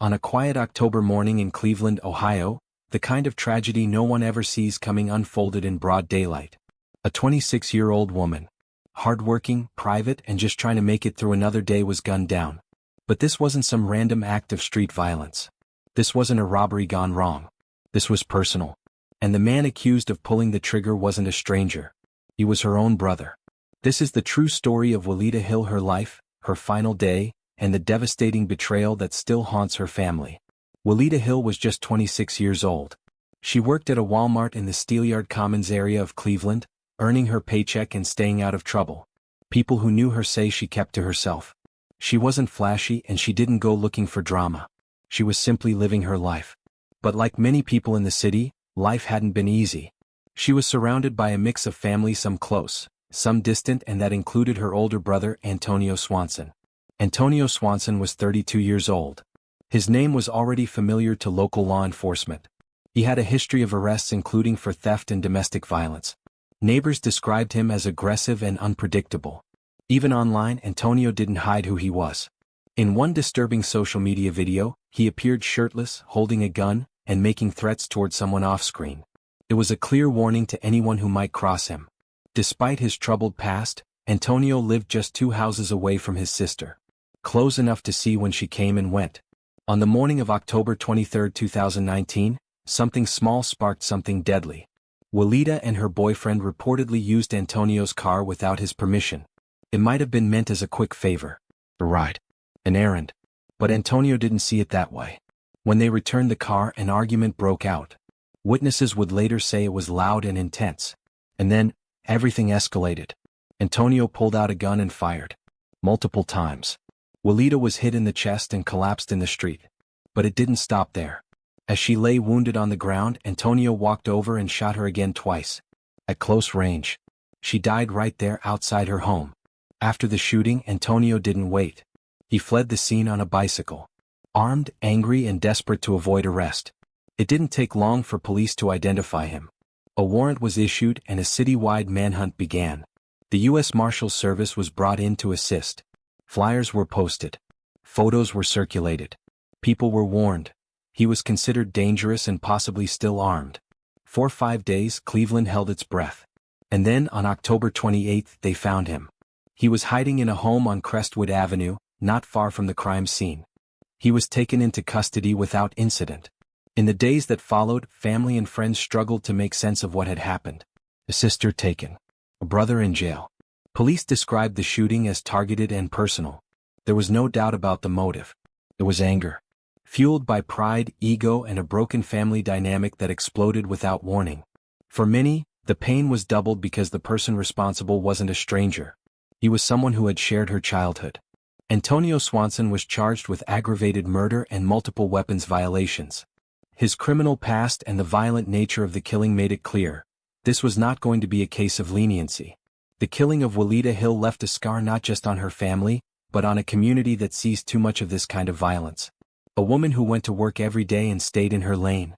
On a quiet October morning in Cleveland, Ohio, the kind of tragedy no one ever sees coming unfolded in broad daylight. A 26-year-old woman, hardworking, private, and just trying to make it through another day, was gunned down. But this wasn't some random act of street violence. This wasn't a robbery gone wrong. This was personal. And the man accused of pulling the trigger wasn't a stranger. He was her own brother. This is the true story of Willita Hill, her life, her final day, and the devastating betrayal that still haunts her family. Willita Hill was just 26 years old. She worked at a Walmart in the Steelyard Commons area of Cleveland, earning her paycheck and staying out of trouble. People who knew her say she kept to herself. She wasn't flashy and she didn't go looking for drama. She was simply living her life. But like many people in the city, life hadn't been easy. She was surrounded by a mix of family, some close, some distant, and that included her older brother, Antonio Swanson. Antonio Swanson was 32 years old. His name was already familiar to local law enforcement. He had a history of arrests, including for theft and domestic violence. Neighbors described him as aggressive and unpredictable. Even online, Antonio didn't hide who he was. In one disturbing social media video, he appeared shirtless, holding a gun, and making threats toward someone off-screen. It was a clear warning to anyone who might cross him. Despite his troubled past, Antonio lived just 2 houses away from his sister. Close enough to see when she came and went. On the morning of October 23, 2019, something small sparked something deadly. Willita and her boyfriend reportedly used Antonio's car without his permission. It might have been meant as a quick favor. A ride. An errand. But Antonio didn't see it that way. When they returned the car, an argument broke out. Witnesses would later say it was loud and intense. And then, everything escalated. Antonio pulled out a gun and fired. Multiple times. Willita was hit in the chest and collapsed in the street. But it didn't stop there. As she lay wounded on the ground, Antonio walked over and shot her again twice. At close range. She died right there outside her home. After the shooting, Antonio didn't wait. He fled the scene on a bicycle. Armed, angry, and desperate to avoid arrest. It didn't take long for police to identify him. A warrant was issued and a citywide manhunt began. The U.S. Marshals Service was brought in to assist. Flyers were posted. Photos were circulated. People were warned. He was considered dangerous and possibly still armed. For 5 days, Cleveland held its breath. And then, on October 28, they found him. He was hiding in a home on Crestwood Avenue, not far from the crime scene. He was taken into custody without incident. In the days that followed, family and friends struggled to make sense of what had happened. A sister taken. A brother in jail. Police described the shooting as targeted and personal. There was no doubt about the motive. It was anger. Fueled by pride, ego, and a broken family dynamic that exploded without warning. For many, the pain was doubled because the person responsible wasn't a stranger. He was someone who had shared her childhood. Antonio Swanson was charged with aggravated murder and multiple weapons violations. His criminal past and the violent nature of the killing made it clear. This was not going to be a case of leniency. The killing of Willita Hill left a scar not just on her family, but on a community that sees too much of this kind of violence. A woman who went to work every day and stayed in her lane.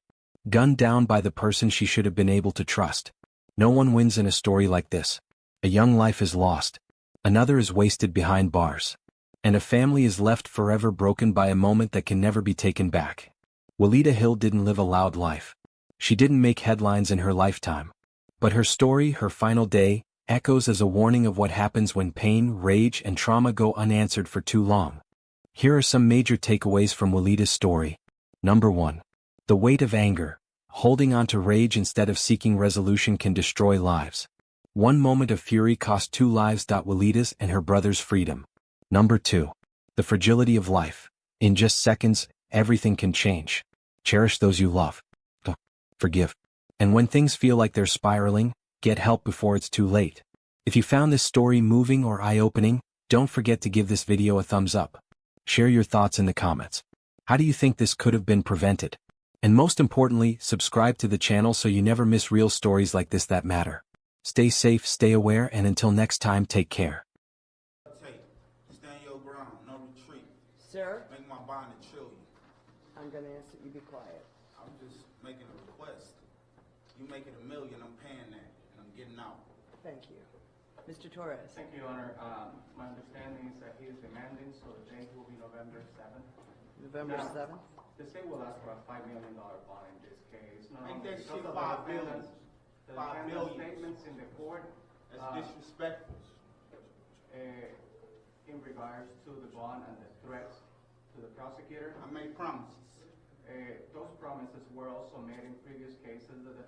Gunned down by the person she should have been able to trust. No one wins in a story like this. A young life is lost. Another is wasted behind bars. And a family is left forever broken by a moment that can never be taken back. Willita Hill didn't live a loud life. She didn't make headlines in her lifetime. But her story, her final day, echoes as a warning of what happens when pain, rage, and trauma go unanswered for too long. Here are some major takeaways from Willita's story. Number 1. The weight of anger. Holding on to rage instead of seeking resolution can destroy lives. One moment of fury cost 2 lives. Willita's and her brother's freedom. Number 2. The fragility of life. In just seconds, everything can change. Cherish those you love. Forgive. And when things feel like they're spiraling, get help before it's too late. If you found this story moving or eye-opening, don't forget to give this video a thumbs up. Share your thoughts in the comments. How do you think this could have been prevented? And most importantly, subscribe to the channel so you never miss real stories like this that matter. Stay safe, stay aware, and until next time, take care. Stand your ground, no retreat. Sir? Make my bond and chill you. I'm going to ask that you be quiet. I'm just making a request. You make it $1 million, I'm paying that, and I'm getting out. Thank you. Mr. Torres? Thank you, Your Honor. My understanding is that he is demanding, so the date will be November 7th. November Now, 7th? The state will ask for a $5 million bond in this case. Not Make only that because shit of the 5 million. defendant's- The 5 defendant's million. statements in the court That's disrespectful. in regards to the bond and the threats to the prosecutor. I made promises. Those promises were also made in previous cases. The defendant